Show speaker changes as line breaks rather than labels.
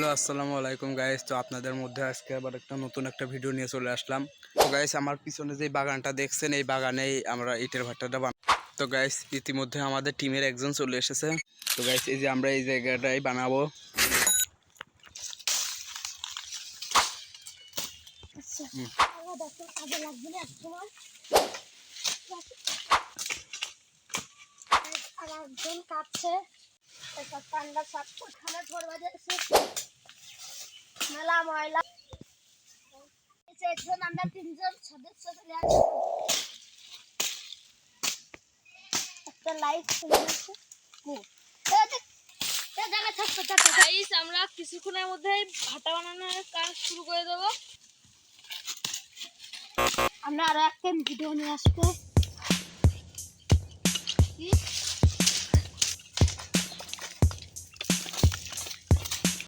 Hello আসসালামু আলাইকুম guys. তো আপনাদের মধ্যে আজকে আবার নতুন একটা ভিডিও নিয়ে চলে আসলাম। তো গাইস আমার পিছনে যে বাগানটা দেখছেন এই বাগানেই আমরা ইটের ভাটাটা তো গাইস ইতিমধ্যে আমাদের টিমের একজন চলে এসেছে। তো গাইস এই যে আমরা এই জায়গাটাই বানাবো।
মেলা ময়লা আমরা তিনজন সদস্য চলে একটা লাইট আমরা কিছুক্ষণের মধ্যে ভাটা বানানোর কাজ শুরু করে দেবো। আমরা আরো একটা ভিডিও নিয়ে আসবো।